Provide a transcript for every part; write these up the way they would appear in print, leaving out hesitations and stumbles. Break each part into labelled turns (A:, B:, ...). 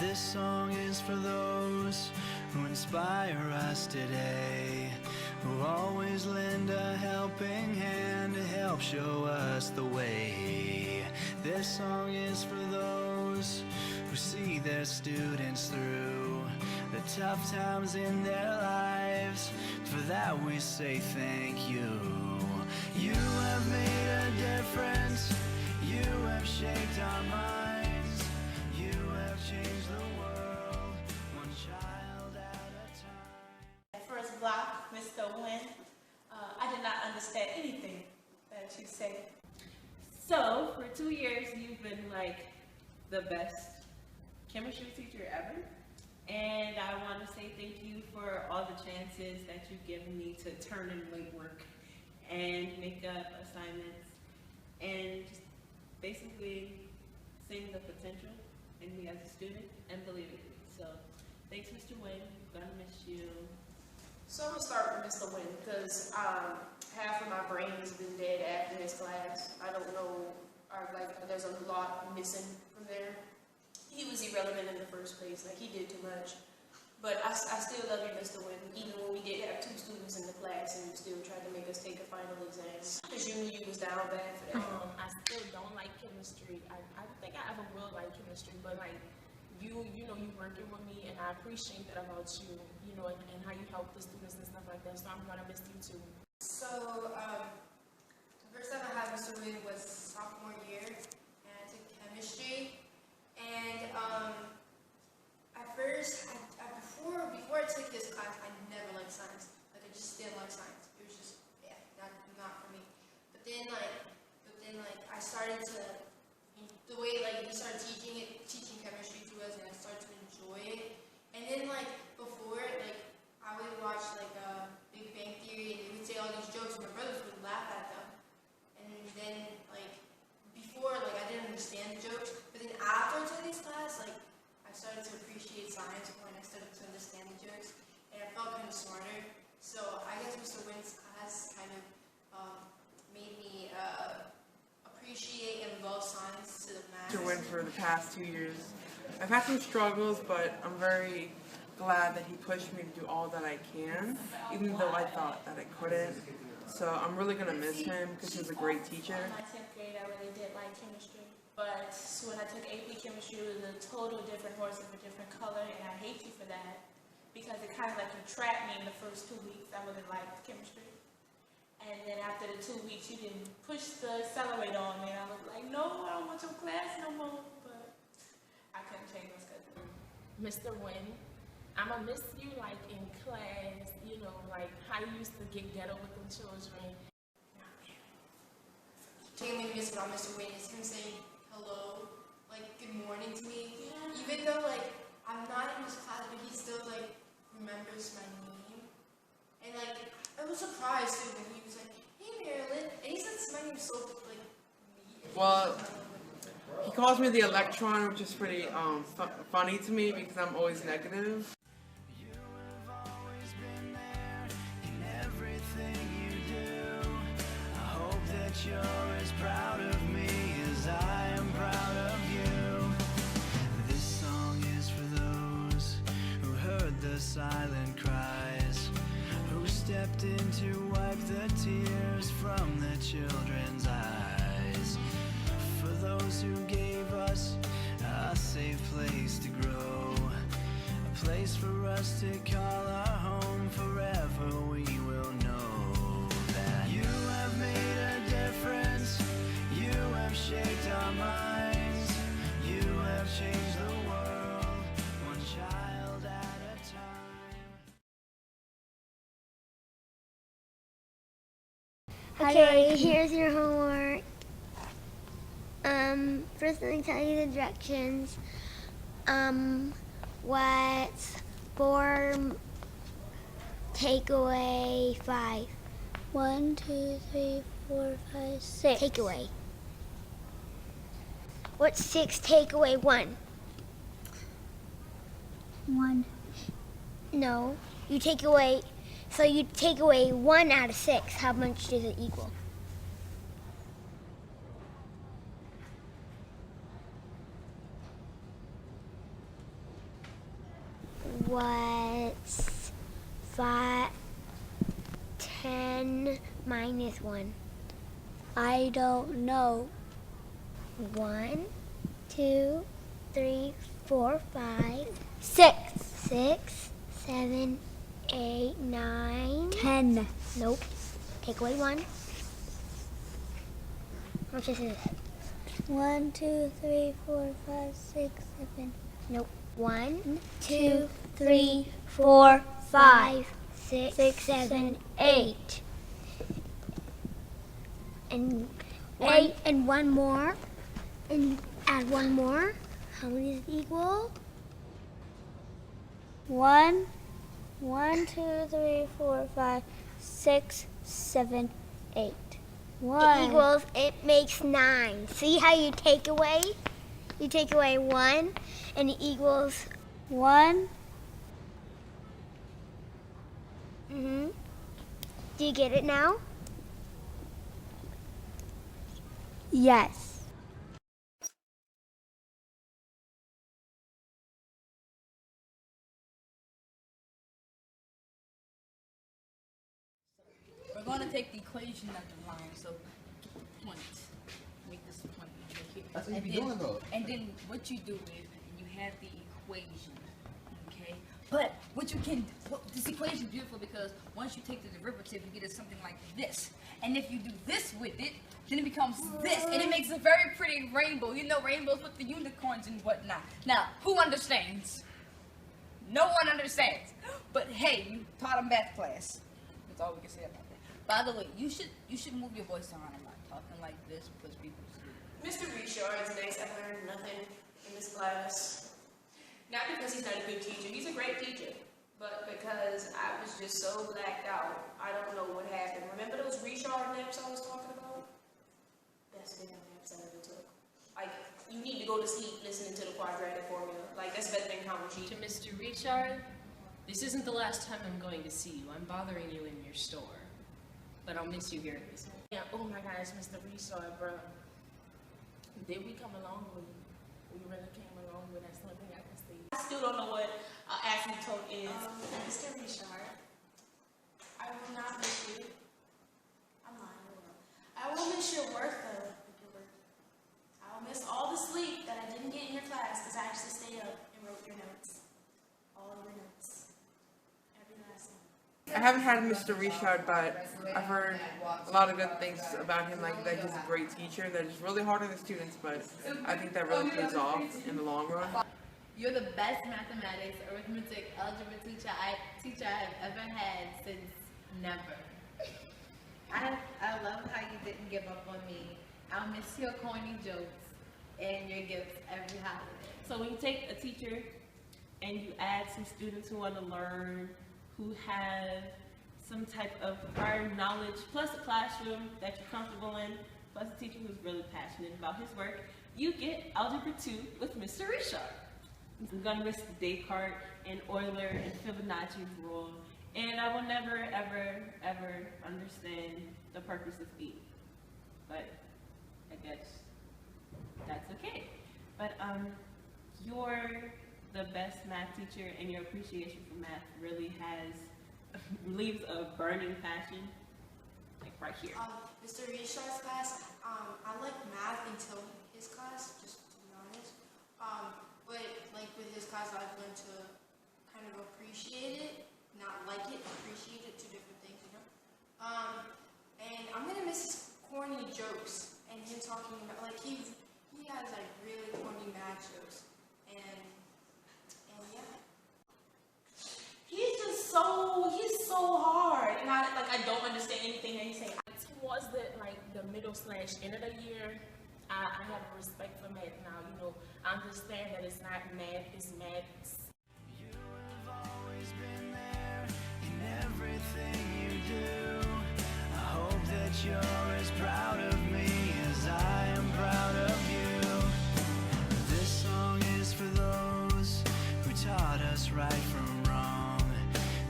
A: This song is for those who inspire us today, who always lend a helping hand to help show us the way. This song is for those who see their students through the tough times in their lives. For that we say thank you. You have made a difference. You have shaped our minds. You have changed the world, one child at a time.
B: First block, Mr. Wynn. I did not understand anything that you said.
C: So, for 2 years, you've been like the best chemistry teacher ever. And I want to say thank you for all the chances that you've given me to turn in late work and make up assignments and just basically seeing the potential in me as a student and believing in me. So, thanks, Mr. Wynn. I'm gonna miss you.
D: So I'm gonna start with Mr. Wynn because half of my brain has been dead after his class. I don't know, there's a lot missing from there. He was irrelevant in the first place, like he did too much. But I still love you, Mr. Wynn, even when we did have 2 students in the class and you still tried to make us take a final exam. Because you knew you was down bad for that.
E: I still don't like chemistry. I don't think I ever will like chemistry, but like you know, you working with me, and I appreciate that about you, you know, and how you help the students and stuff like that. So I'm gonna miss you too.
F: So the first time I had Mr. Wynn was sophomore year, and I took chemistry. And at first, before I took this class, I never liked science. Like I just didn't like science. It was just not for me. But then I started to, the way like he started teaching chemistry to us, and I started to enjoy it. And then before, I would watch Big Bang Theory, and they would say all these jokes, and my brothers would laugh at them. And then before, I didn't understand the jokes, but then after I took this class, I started to appreciate science when I started to understand the jokes, and I felt kind of smarter. So I guess Mr. Wynn's class kind of made me appreciate and love science to the max.
G: Mr. Wynn for the past 2 years. I've had some struggles, but I'm very glad that he pushed me to do all that I can, even though I thought that I couldn't. So I'm really going to miss him because he was a great teacher.
B: In my 10th grade, I really did like chemistry. But when I took AP chemistry, it was a total different horse of a different color, and I hate you for that. Because it kind of you trapped me in the first 2 weeks. I really liked chemistry. And then after the 2 weeks, you didn't push the accelerator on me. And I was like, no, I don't want your class no more. But I couldn't change my schedule.
E: Mr. Wynn, I'ma miss you in class, you know, how you used to get ghetto with them children.
F: Thing we miss about Mr. Wynn is him saying hello, good morning to me. Yeah. Even though I'm not in his class, but he still remembers my name. And I was surprised too when he was like, "Hey Marilyn," and he said my name so me.
G: Well, he calls me the electron, which is pretty funny to me because I'm always negative.
A: You have always been there in everything you do. I hope that you're as proud of me as I am proud of you. This song is for those who heard the silent cries, who stepped in to wipe the tears from the children's eyes. For those who gave us a safe place to grow, a place for us to call our home. Forever we will know that you have made a difference. You have shaped our minds. You have changed the world, one child at a time.
H: Okay, here's your homework. First let me tell you the directions. What's 4 take away 5? 1, 2, 3, 4, 5, 6. Take away. What's 6 take away 1? 1. No, you take away. So you take away 1 out of 6. How much does it equal? What's 10 minus 1? I don't know. 1, 2, 3, 4, 5, 6. 6, 7, 8, 9, 10. Nope. Take away 1. How much is it? 1, 2, 3, 4, 5, 6, 7. Nope. 1, 2, 3, 4, 5, 6, 7, 8. And 8 and 1 more. And add 1 more. How many does it equal? 1, 2, 3, 4, 5, 6, 7, 8. 1. It makes 9. See how you take away? You take away 1 and it equals 1. Do you get it now? Yes.
I: We're going to take the equation of the line, so point. Make this point right here.
J: That's what you be doing though.
I: And then what you do is you have the equation, okay? But what you can, this equation is beautiful because once you take the derivative, you get something like this. And if you do this with it, then it becomes this, and it makes a very pretty rainbow. You know, rainbows with the unicorns and whatnot. Now, who understands? No one understands. But hey, you taught a math class. That's all we can say about that. By the way, you should move your voice around a lot, talking like this because people see.
D: Mr. Richard is next. I learned nothing in this class. Not because he's not a good teacher. He's a great teacher. But because I was just so blacked out. I don't know what happened. Remember those Richard naps I was talking about? Best damn naps I ever took. Like, you need to go to sleep listening to the quadratic formula. Like, that's better than count sheet.
K: To Mr. Richard, this isn't the last time I'm going to see you. I'm bothering you in your store. But I'll miss you here.
E: Yeah, oh my gosh, Mr. Richard, bro. Did we come along with you? We really came along with. That's one thing I can see.
B: I still don't know what asymptote is.
E: Mr. Richard, I will not miss you. I'm lying. I will miss your work though. I will miss all the sleep that I didn't get in your class because I actually stayed up and wrote your notes. All of your notes. Every last one.
G: I haven't had Mr. Richard, but I've heard a lot of good things about him, like that he's a great teacher, that he's really hard on the students, but I think that really pays off in the long run.
C: You're the best mathematics, arithmetic, algebra teacher I've ever had since never. I love how you didn't give up on me. I'll miss your corny jokes and your gifts every holiday. So when you take a teacher and you add some students who want to learn, who have some type of prior knowledge, plus a classroom that you're comfortable in, plus a teacher who's really passionate about his work, you get Algebra 2 with Mr. Richard. I'm going to miss Descartes and Euler and Fibonacci's rule, and I will never, ever, ever understand the purpose of E. But I guess that's okay. But you're the best math teacher, and your appreciation for math really leaves a burning passion, like right here.
F: Mr. Richard's class, I liked math until his class, just to be honest. But like with his class, I've learned to kind of appreciate it, not like it, appreciate it, two different things, you know. And I'm gonna miss his corny jokes and him talking about like he has like really corny math jokes, and yeah.
B: He's so hard, and I don't understand anything that he's saying.
E: Towards the middle / end of the year, I have a respect for math now. You know, I understand that it's not math, it's math.
A: You have always been there in everything you do. I hope that you're as proud of me as I am proud of you. This song is for those who taught us right from wrong,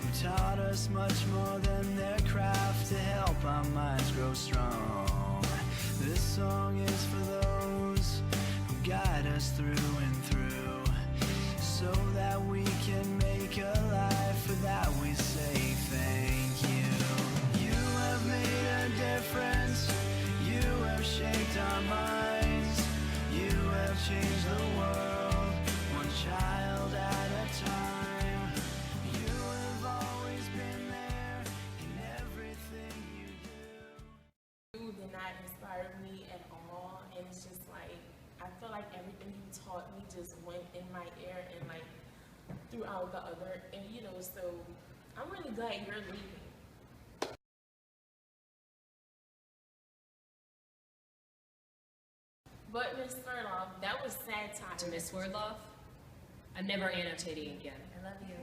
A: who taught us much more than their craft to help our minds grow strong. This song is for those who guide us through and through. so that we can make a life. For that we say thank you. You have made a difference. You have shaped our minds. You have changed the world, one child at a time. You have always been there in everything you do.
E: You did not inspire me at all, and it's just like, I feel like everything you taught me just went in my ear and like throughout the other, and you know, so I'm really glad you're leaving. But Miss Furlong, that was sad time.
K: To Miss Wordloff, I'm never annotating again.
E: I love you.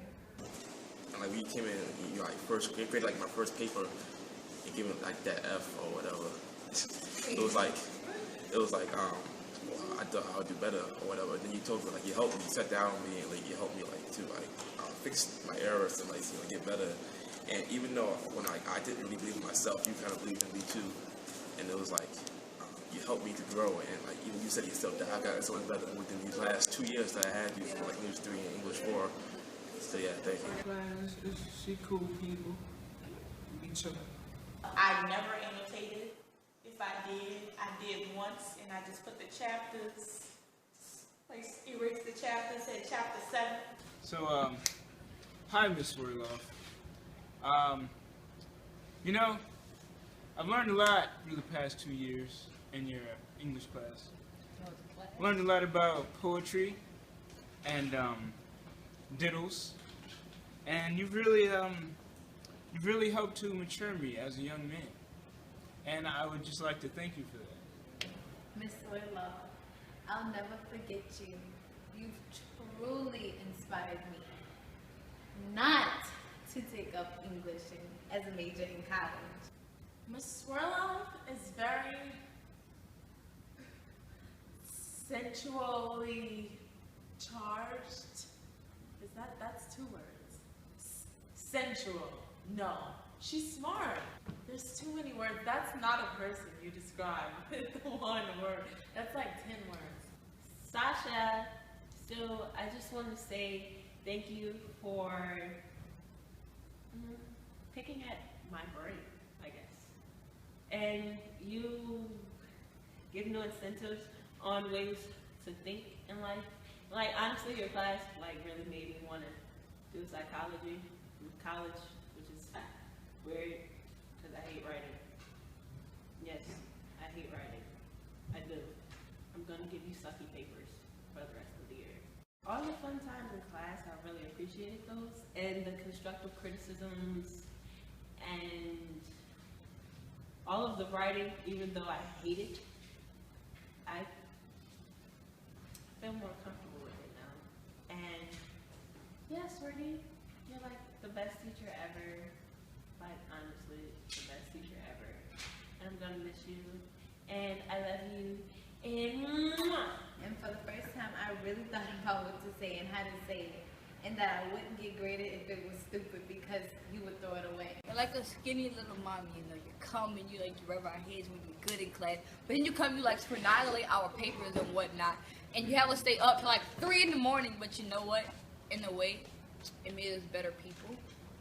J: And like when you came in, you like first grade, like my first paper, you give me like that F or whatever. It was like well, I thought I would do better or whatever. Then you told me, like, you helped me, you sat down with me, and like you helped me like to like fix my errors and like get better. And even though when I didn't really believe in myself, you kind of believed in me too. And it was like you helped me to grow, and like even you said yourself that I got so much better within these last 2 years that I had you for like English 3 and English 4. So yeah, thank you.
L: She cool people. We chillin'.
B: I never annotated. If I did once, and I just put the chapters, like erased the chapter, said chapter 7.
L: So, hi, Miss Wordloff. You know, I've learned a lot through the past 2 years in your English class. Learned a lot about poetry and diddles, and you've really helped to mature me as a young man. And I would just like to thank you for that.
M: Miss Wordloff, I'll never forget you. You've truly inspired me not to take up English as a major in college.
E: Miss Swirloff is very sensually charged. That's 2 words. Sensual. No. She's smart. There's too many words. That's not a person you describe with 1 word. That's like 10 words.
C: Sasha, so I just want to say thank you for picking at my brain, I guess. And you give new incentives on ways to think in life. Like, honestly, your class like really made me want to do psychology in college, which is weird because I hate writing. Yes, I hate writing. I do. I'm gonna give you sucky papers for the rest of the year. All the fun times in class, I really appreciated those, and the constructive criticisms, and all of the writing, even though I hate it, I feel more comfortable with it now. And yes, Swerty, you're like the best teacher ever. Like, honestly, the best teacher ever. And I'm gonna miss you. And I love you.
M: And for the first time, I really thought about what to say and how to say it. And that I wouldn't get graded if it was stupid because you would throw it away.
I: You're like a skinny little mommy, you know, you come and you like you rub our heads when we're good in class, but then you come, you like annihilate our papers and whatnot, and you have us stay up till like 3 in the morning, but you know what? In a way, it made us better people,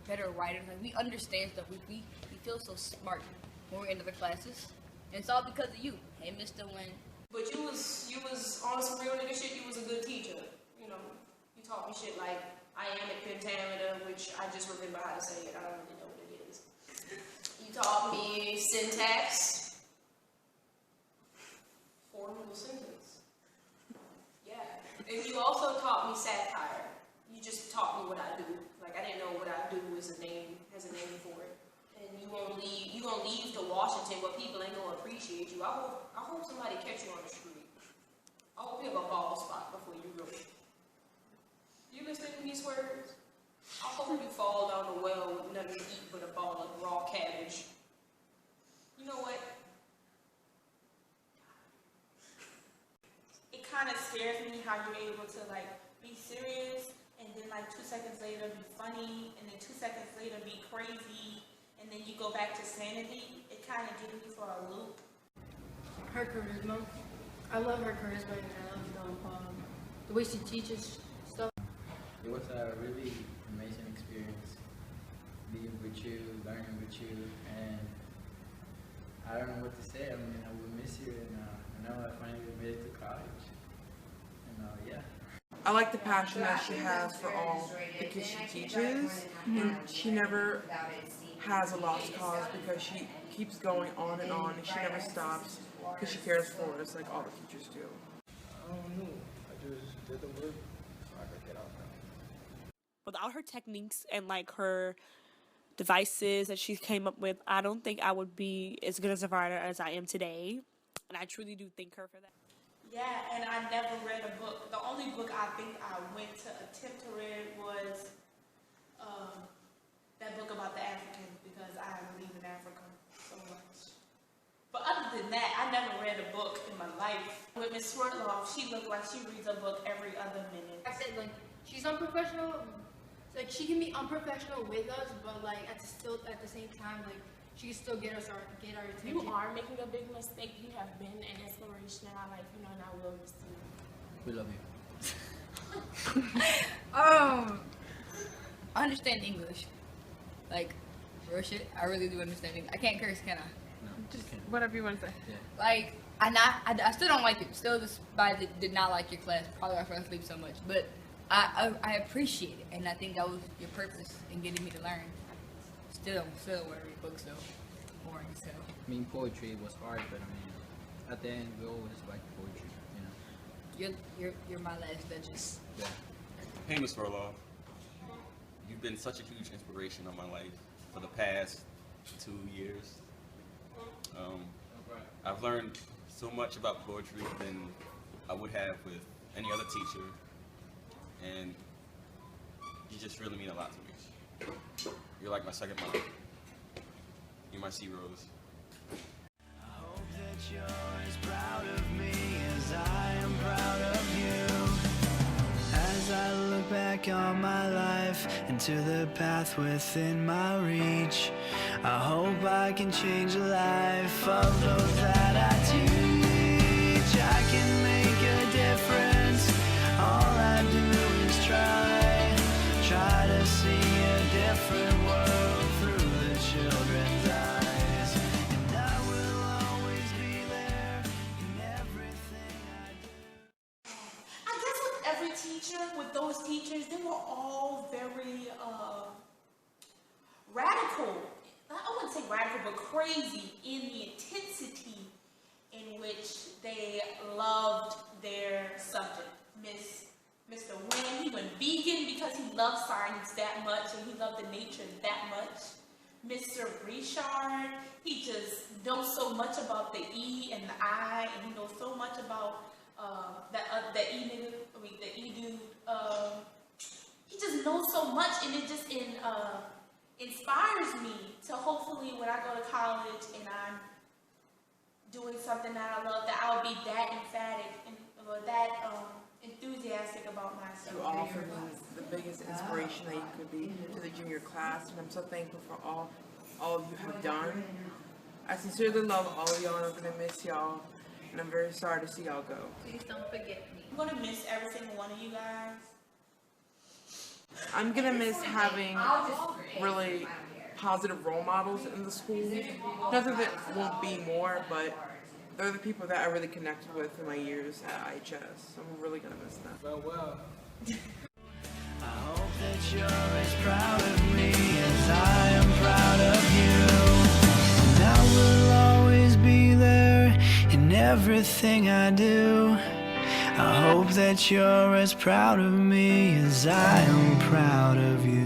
I: better writers. Like, we understand stuff. We feel so smart when we're in other classes, and it's all because of you. Hey, Mr. Wynn.
D: But you was on some real nigga shit. You was a good teacher. You know, you taught me shit like iambic pentameter, which I just remember how to say it. I don't really know what it is. You taught me syntax. Formula sentence. Yeah. And you also taught me satire. You just taught me what I do. Like, I didn't know what I do has a name for it. And you gonna leave to Washington where people ain't gonna appreciate you. I hope somebody catch you on the street. I hope you have a ball spot before you go. You listening to these words? I hope you fall down the well with nothing to eat but a ball of raw cabbage. You know what?
B: It kind of scares me how you're able to like be serious and then like 2 seconds later be funny and then 2 seconds later be crazy and then you go back to sanity. It kind of gets me for a loop.
F: Her charisma. I love her charisma and I love the way she teaches stuff.
N: It was a really amazing experience being with you, learning with you, and I don't know what to say. I mean, I will miss you, and now I finally made it to college, and yeah.
G: I like the passion that she has for all the kids she teaches, and she never has a lost cause because she keeps going on, and she never stops because she cares for us like all the teachers do.
N: I don't know. I just did the work so I could get out there.
O: Without her techniques and like her devices that she came up with, I don't think I would be as good as a writer as I am today, and I truly do thank her for that.
B: Yeah, and I never read a book. The only book I think I went to attempt to read was that book about the Africans, because I believe in Africa so much. But other than that, I never read a book in my life. With Miss Swertloff, she looked like she reads a book every other minute.
F: I said, like, she's unprofessional. Like, she can be unprofessional with us, but like at the same time, like, she can still get our attention.
E: You are making a big mistake. You have been an inspiration in our life, you know, and I will miss you.
N: We love you.
I: I understand English. Like, real shit, I really do understand English. I can't curse, can I?
N: No,
G: Just whatever you want to say.
N: Yeah.
I: Like, I still don't like it. Still, did not like your class. Probably why I sleep so much. But I appreciate it, and I think that was your purpose in getting me to learn. Still want to read books though. Boring as hell.
N: I mean, poetry was hard, but I mean, at the end, we always like poetry, you know.
I: You're my last Duchess.
N: Yeah.
P: Hey, Ms. Furlov. You've been such a huge inspiration on my life for the past 2 years. I've learned so much about poetry than I would have with any other teacher, and you just really mean a lot to me. You're like my second mom. You're my sea rose.
A: I hope that you're as proud of me as I am proud of you. As I look back on my life and to the path within my reach, I hope I can change the life of those that I teach. I can make a difference. All I do is try to see a different world through the children's eyes. And I will always be there in everything I do.
B: I guess with every teacher, with those teachers, they were all very radical. I wouldn't say radical, but crazy in the intensity in which they loved their subject. Mr. Wynn, he went vegan because he loved science that much and he loved the nature that much. Mr. Richard, he just knows so much about the E and the I, and he knows so much about the E-dude. He just knows so much, and it just inspires me to hopefully when I go to college and I'm doing something that I love, that I'll be that emphatic and or that enthusiastic about myself.
G: You offer me the biggest inspiration that you could be to the junior class, and I'm so thankful for all of you have done. I sincerely love all of y'all, and I'm gonna miss y'all, and I'm very sorry to see y'all go.
M: Please don't forget me.
B: I'm gonna miss every single one of you guys.
G: I'm gonna miss having really positive role models in the school. Not that there won't be more, but they're the people that I really connected with in my years at IHS. I'm really gonna miss them.
N: Well.
A: I hope that you're as proud of me as I am proud of you. And I will always be there in everything I do. I hope that you're as proud of me as I am proud of you.